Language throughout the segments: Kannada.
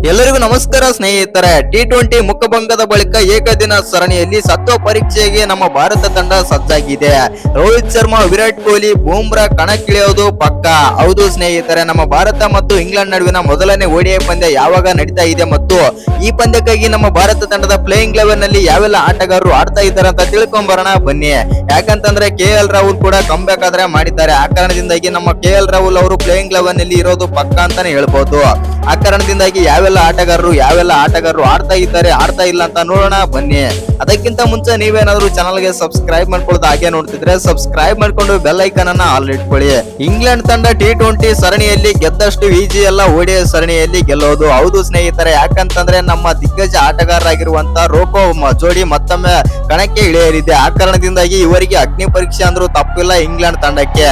ಎಲ್ಲರಿಗೂ ನಮಸ್ಕಾರ ಸ್ನೇಹಿತರೆ. ಟಿ20 ಮುಖಭಂಗದ ಬಳಿಕ ಏಕದಿನ ಸರಣಿಯಲ್ಲಿ ಸತ್ವ ಪರೀಕ್ಷೆಗೆ ನಮ್ಮ ಭಾರತ ತಂಡ ಸಜ್ಜಾಗಿದೆ. ರೋಹಿತ್ ಶರ್ಮಾ, ವಿರಾಟ್ ಕೊಹ್ಲಿ, ಬೂಮ್ರಾ ಕಣಕ್ಕಿಳಿಯೋದು ಪಕ್ಕ. ಹೌದು ಸ್ನೇಹಿತರೆ, ನಮ್ಮ ಭಾರತ ಮತ್ತು ಇಂಗ್ಲೆಂಡ್ ನಡುವಿನ ಮೊದಲನೇ ಓಡಿಐ ಪಂದ್ಯ ಯಾವಾಗ ನಡೀತಾ ಇದೆ ಮತ್ತು ಈ ಪಂದ್ಯಕ್ಕಾಗಿ ನಮ್ಮ ಭಾರತ ತಂಡದ ಪ್ಲೇಯಿಂಗ್ ಲೆವೆನ್ ನಲ್ಲಿ ಯಾವೆಲ್ಲ ಆಟಗಾರರು ಆಡ್ತಾ ಇದ್ದಾರೆ ಅಂತ ತಿಳ್ಕೊಂಬರೋಣ ಬನ್ನಿ. ಯಾಕಂತಂದ್ರೆ KL ರಾಹುಲ್ ಕೂಡ ಕಂಬ್ಯಾಕ್ ಆದ್ರೆ ಮಾಡಿದ್ದಾರೆ. ಆ ಕಾರಣದಿಂದಾಗಿ ನಮ್ಮ KL ರಾಹುಲ್ ಅವರು ಪ್ಲೇಯಿಂಗ್ ಲೆವೆನ್ ನಲ್ಲಿ ಇರೋದು ಪಕ್ಕ ಅಂತಾನೆ ಹೇಳ್ಬಹುದು. ಆ ಕಾರಣದಿಂದಾಗಿ ಯಾವೆಲ್ಲ ಆಟಗಾರರು ಆಡ್ತಾ ಇದ್ದಾರೆ, ಆಡ್ತಾ ಇಲ್ಲ ಅಂತ ನೋಡೋಣ ಬನ್ನಿ. ಅದಕ್ಕಿಂತ ಮುಂಚೆ ನೀವೇನಾದ್ರೂ ಚಾನಲ್ ಗೆ ಸಬ್ಸ್ಕ್ರೈಬ್ ಮಾಡ್ಕೊಳ್ಳೋದು ಹಾಗೆ ನೋಡ್ತಿದ್ರೆ ಸಬ್ಸ್ಕ್ರೈಬ್ ಮಾಡ್ಕೊಂಡು ಬೆಲ್ ಐಕಾನ್ ಅನ್ನ ಆಲ್ ಇಟ್ಕೊಳ್ಳಿ. ಇಂಗ್ಲೆಂಡ್ ತಂಡ ಟಿ20 ಸರಣಿಯಲ್ಲಿ ಗೆದ್ದಷ್ಟು ಈಜಿ ಎಲ್ಲ ಓಡಿಐ ಸರಣಿಯಲ್ಲಿ ಗೆಲ್ಲೋದು. ಹೌದು ಸ್ನೇಹಿತರೆ, ಯಾಕಂತಂದ್ರೆ ನಮ್ಮ ದಿಗ್ಗಜ ಆಟಗಾರರಾಗಿರುವಂತ ರೋಕೋ ಜೋಡಿ ಮತ್ತೊಮ್ಮೆ ಕಣಕ್ಕೆ ಇಳಿಯಲಿದೆ. ಆ ಕಾರಣದಿಂದಾಗಿ ಇವರಿಗೆ ಅಗ್ನಿ ಪರೀಕ್ಷೆ ಅಂದ್ರೂ ತಪ್ಪಿಲ್ಲ ಇಂಗ್ಲೆಂಡ್ ತಂಡಕ್ಕೆ.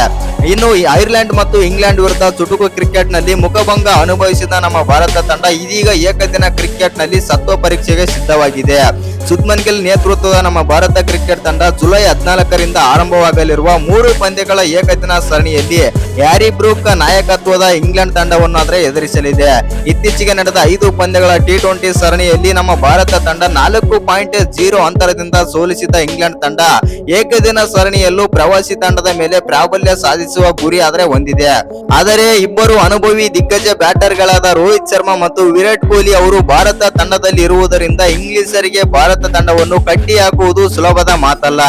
ಇನ್ನು ಐರ್ಲೆಂಡ್ ಮತ್ತು ಇಂಗ್ಲೆಂಡ್ ವಿರುದ್ಧ ಚುಟುಕು ಕ್ರಿಕೆಟ್ ನಲ್ಲಿ ಮುಖಭಂಗ ಅನುಭವಿಸಿದ ನಮ್ಮ ಭಾರತ ತಂಡ ಇದೀಗ ಏಕದಿನ ಕ್ರಿಕೆಟ್ ನಲ್ಲಿ ಸತ್ವ ಪರೀಕ್ಷೆಗೆ ಸಿದ್ಧವಾಗಿದೆ. ಶುಭ್ಮನ್ ಗಿಲ್ ನೇತೃತ್ವದ ನಮ್ಮ ಭಾರತ ಕ್ರಿಕೆಟ್ ತಂಡ ಜುಲೈ 14ರಿಂದ ಆರಂಭವಾಗಲಿರುವ 3 ಪಂದ್ಯಗಳ ಏಕದಿನ ಸರಣಿಯಲ್ಲಿ ಹ್ಯಾರಿ ಬ್ರೂಕ್ ನಾಯಕತ್ವದ ಇಂಗ್ಲೆಂಡ್ ತಂಡವನ್ನು ಎದುರಿಸಲಿದೆ. ಇತ್ತೀಚೆಗೆ ನಡೆದ 5 ಪಂದ್ಯಗಳ ಟಿ20 ಸರಣಿಯಲ್ಲಿ ನಮ್ಮ ಭಾರತ ತಂಡ 4.0 ಅಂತರದಿಂದ ಸೋಲಿಸಿದ ಇಂಗ್ಲೆಂಡ್ ತಂಡ ಏಕದಿನ ಸರಣಿಯಲ್ಲೂ ಪ್ರವಾಸಿ ತಂಡದ ಮೇಲೆ ಪ್ರಾಬಲ್ಯ ಸಾಧಿಸುವ ಗುರಿ ಹೊಂದಿದೆ. ಆದರೆ ಇಬ್ಬರು ಅನುಭವಿ ದಿಗ್ಗಜ ಬ್ಯಾಟರ್ಗಳಾದ ರೋಹಿತ್ ಶರ್ಮಾ ಮತ್ತು ವಿರಾಟ್ ಕೊಹ್ಲಿ ಅವರು ಭಾರತ ತಂಡದಲ್ಲಿ ಇರುವುದರಿಂದ ಇಂಗ್ಲಿಷರಿಗೆ ಭಾರತ ತಂಡವನ್ನು ಕಟ್ಟಿ ಹಾಕುವುದು ಸುಲಭದ ಮಾತಲ್ಲ.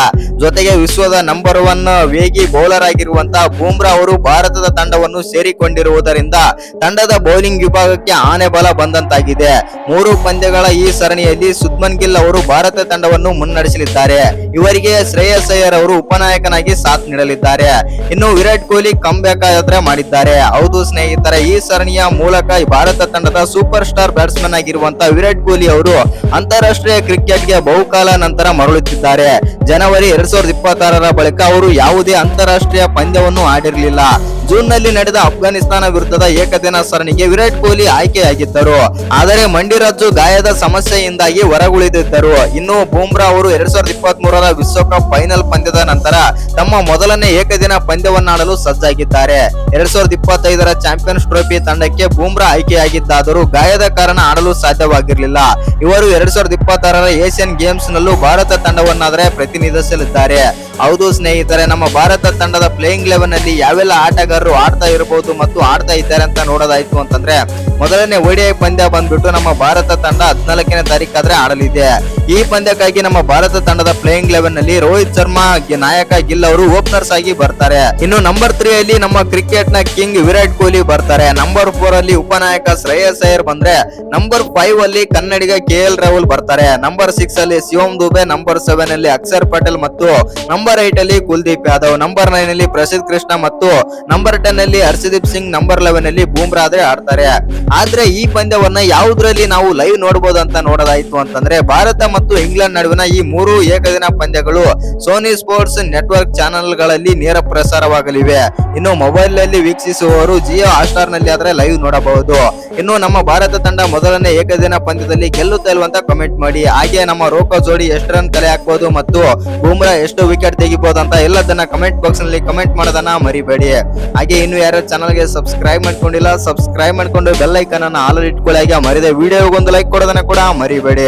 ಜೊತೆಗೆ ವಿಶ್ವದ ನಂಬರ್ 1 ವೇಗಿ ಬೌಲರ್ ಆಗಿರುವಂತಹ ಬೂಮ್ರಾ ಅವರು ಭಾರತದ ತಂಡವನ್ನು ಸೇರಿಕೊಂಡಿರುವುದರಿಂದ ತಂಡದ ಬೌಲಿಂಗ್ ವಿಭಾಗಕ್ಕೆ ಆನೆ ಬಲ ಬಂದಂತಾಗಿದೆ. 3 ಪಂದ್ಯಗಳ ಈ ಸರಣಿಯಲ್ಲಿ ಶುಭ್ಮನ್ ಗಿಲ್ ಅವರು ಭಾರತ ತಂಡವನ್ನು ಮುನ್ನಡೆಸಲಿದ್ದಾರೆ. ಇವರಿಗೆ ಶ್ರೇಯಸ್ ಅಯ್ಯರ್ ಅವರು ಉಪನಾಯಕನಾಗಿ ಸಾಥ್ ನೀಡಲಿದ್ದಾರೆ. ಇನ್ನು ವಿರಾಟ್ ಕೊಹ್ಲಿ ಕಂಬ್ಯಾಕ್ ಮಾಡಿದ್ದಾರೆ. ಹೌದು ಸ್ನೇಹಿತರೆ, ಈ ಸರಣಿಯ ಮೂಲಕ ಭಾರತ ತಂಡದ ಸೂಪರ್ ಸ್ಟಾರ್ ಬ್ಯಾಟ್ಸ್ಮನ್ ಆಗಿರುವಂತಹ ವಿರಾಟ್ ಕೊಹ್ಲಿ ಅವರು ಅಂತಾರಾಷ್ಟ್ರೀಯ ಕ್ರಿಕೆಟ್ಗೆ ಬಹುಕಾಲ ನಂತರ ಮರಳುತ್ತಿದ್ದಾರೆ. ಜನವರಿ 2026ರ ಬಳಿಕ ಅವರು ಯಾವುದೇ ಅಂತಾರಾಷ್ಟ್ರೀಯ ಪಂದ್ಯವನ್ನು ಆಡಿರಲಿಲ್ಲ. ಜೂನ್ ನಲ್ಲಿ ನಡೆದ ಅಫ್ಘಾನಿಸ್ತಾನ ವಿರುದ್ಧದ ಏಕದಿನ ಸರಣಿಗೆ ವಿರಾಟ್ ಕೊಹ್ಲಿ ಆಯ್ಕೆಯಾಗಿದ್ದರು. ಆದರೆ ಮಂಡಿರಜ್ಜು ಗಾಯದ ಸಮಸ್ಯೆಯಿಂದಾಗಿ ಹೊರಗುಳಿದಿದ್ದರು. ಇನ್ನು ಬೂಮ್ರಾ ಅವರು 2023ರ ವಿಶ್ವಕಪ್ ಫೈನಲ್ ಪಂದ್ಯದ ನಂತರ ತಮ್ಮ ಮೊದಲನೇ ಏಕದಿನ ಪಂದ್ಯವನ್ನಾಡಲು ಸಜ್ಜಾಗಿದ್ದಾರೆ. 2025ರ ಚಾಂಪಿಯನ್ಸ್ ಟ್ರೋಫಿ ತಂಡಕ್ಕೆ ಬೂಮ್ರಾ ಆಯ್ಕೆಯಾಗಿದ್ದಾದರೂ ಗಾಯದ ಕಾರಣ ಆಡಲು ಸಾಧ್ಯವಾಗಿರಲಿಲ್ಲ. ಇವರು 2026ರ ಏಷ್ಯನ್ ಗೇಮ್ಸ್ ನಲ್ಲೂ ಭಾರತ ತಂಡವನ್ನಾದರೆ ಪ್ರತಿನಿಧಿಸಲಿದ್ದಾರೆ. ಹೌದು ಸ್ನೇಹಿತರೆ, ನಮ್ಮ ಭಾರತ ತಂಡದ ಪ್ಲೇಯಿಂಗ್ ಲೆವೆನ್ ನಲ್ಲಿ ಯಾವೆಲ್ಲ ಆಟಗಾರರು ಆಡ್ತಾ ಇರಬಹುದು ಮತ್ತು ಆಡ್ತಾ ಇದ್ದಾರೆ ಅಂತ ನೋಡೋದಾಯ್ತು ಅಂತಂದ್ರೆ ಮೊದಲನೇ ಓಡಿಐ ಪಂದ್ಯ ಬಂದ್ಬಿಟ್ಟು ನಮ್ಮ ಭಾರತ ತಂಡ 14ನೇ ತಾರೀಕಾದ್ರೆ ಆಡಲಿದೆ. ಈ ಪಂದ್ಯಕ್ಕಾಗಿ ನಮ್ಮ ಭಾರತ ತಂಡದ ಪ್ಲೇಯಿಂಗ್ ಲೆವೆನ್ ನಲ್ಲಿ ರೋಹಿತ್ ಶರ್ಮಾ, ನಾಯಕ ಗಿಲ್ ಅವರು ಓಪನರ್ಸ್ ಆಗಿ ಬರ್ತಾರೆ. ಇನ್ನು ನಂಬರ್ 3 ಅಲ್ಲಿ ನಮ್ಮ ಕ್ರಿಕೆಟ್ ನ ಕಿಂಗ್ ವಿರಾಟ್ ಕೊಹ್ಲಿ ಬರ್ತಾರೆ. ನಂಬರ್ 4 ಅಲ್ಲಿ ಉಪನಾಯಕ ಶ್ರೇಯಸ್ ಅಯ್ಯರ್ ಬಂದ್ರೆ ನಂಬರ್ 5 ಅಲ್ಲಿ ಕನ್ನಡಿಗ KL ರಾಹುಲ್ ಬರ್ತಾರೆ. ನಂಬರ್ 6 ಅಲ್ಲಿ ಶಿವಮ್ ದುಬೆ, ನಂಬರ್ 7 ಅಲ್ಲಿ ಅಕ್ಷರ್ ಪಟೇಲ್ ಮತ್ತು ನಂಬರ್ 8 ಅಲ್ಲಿ ಕುಲ್ದೀಪ್ ಯಾದವ್, ನಂಬರ್ 9 ಅಲ್ಲಿ ಪ್ರಸಿದ್ಧ ಕೃಷ್ಣ ಮತ್ತು ನಂಬರ್ 10 ಅಲ್ಲಿ ಹರ್ಷದೀಪ್ ಸಿಂಗ್, ನಂಬರ್ 11 ಅಲ್ಲಿ ಬೂಮ್ರಾ ಆಡ್ತಾರೆ. ಆದ್ರೆ ಈ ಪಂದ್ಯವನ್ನ ಯಾವುದ್ರಲ್ಲಿ ನಾವು ಲೈವ್ ನೋಡಬಹುದು ಅಂತ ನೋಡೋದಾಯ್ತು ಅಂತಂದ್ರೆ ಭಾರತ ಮತ್ತು ಇಂಗ್ಲೆಂಡ್ ನಡುವಿನ ಈ 3 ಏಕದಿನ ಪಂದ್ಯಗಳು ಸೋನಿ ಸ್ಪೋರ್ಟ್ಸ್ ನೆಟ್ವರ್ಕ್ ಚಾನೆಲ್ ಗಳಲ್ಲಿ ನೇರ ಪ್ರಸಾರವಾಗಲಿವೆ. ಇನ್ನು ಮೊಬೈಲ್ ನಲ್ಲಿ ವೀಕ್ಷಿಸುವವರು ಜಿಯೋ ಹಾಟ್‌ಸ್ಟಾರ್ ನಲ್ಲಿ ಲೈವ್ ನೋಡಬಹುದು. ಇನ್ನು ನಮ್ಮ ಭಾರತ ತಂಡ ಮೊದಲನೇ ಏಕದಿನ ಪಂದ್ಯದಲ್ಲಿ ಗೆಲ್ಲುತ್ತಾ ಇಲ್ವಂತ ಕಮೆಂಟ್ ಮಾಡಿ. ಹಾಗೆ ನಮ್ಮ ರೋಕೋ ಜೋಡಿ ಎಷ್ಟು ರನ್ ಕಲೆ ಹಾಕಬಹುದು ಮತ್ತು ಬೂಮ್ರಾ ಎಷ್ಟು ವಿಕೆಟ್ ತೆಗಿಬಹುದು ಅಂತ ಎಲ್ಲದನ್ನ ಕಮೆಂಟ್ ಬಾಕ್ಸ್ ನಲ್ಲಿ ಕಮೆಂಟ್ ಮಾಡೋದನ್ನ ಮರಿಬೇಡಿ. ಹಾಗೆ ಇನ್ನು ಯಾರು ಚಾನಲ್ ಗೆ ಸಬ್ಸ್ಕ್ರೈಬ್ ಮಾಡ್ಕೊಂಡಿಲ್ಲ, ಸಬ್ಸ್ಕ್ರೈಬ್ ಮಾಡ್ಕೊಂಡು ಬೆಲ್ ಐಕಾನ್ ಅನ್ನ ಆಲ್ ಇಟ್ಕೊಳ್ಳಿ. ಹಾಗೆ ಮರಿದೆ ವಿಡಿಯೋಗೊಂದು ಲೈಕ್ ಕೊಡೋದನ್ನ ಕೂಡ ಮರಿಬೇಡಿ.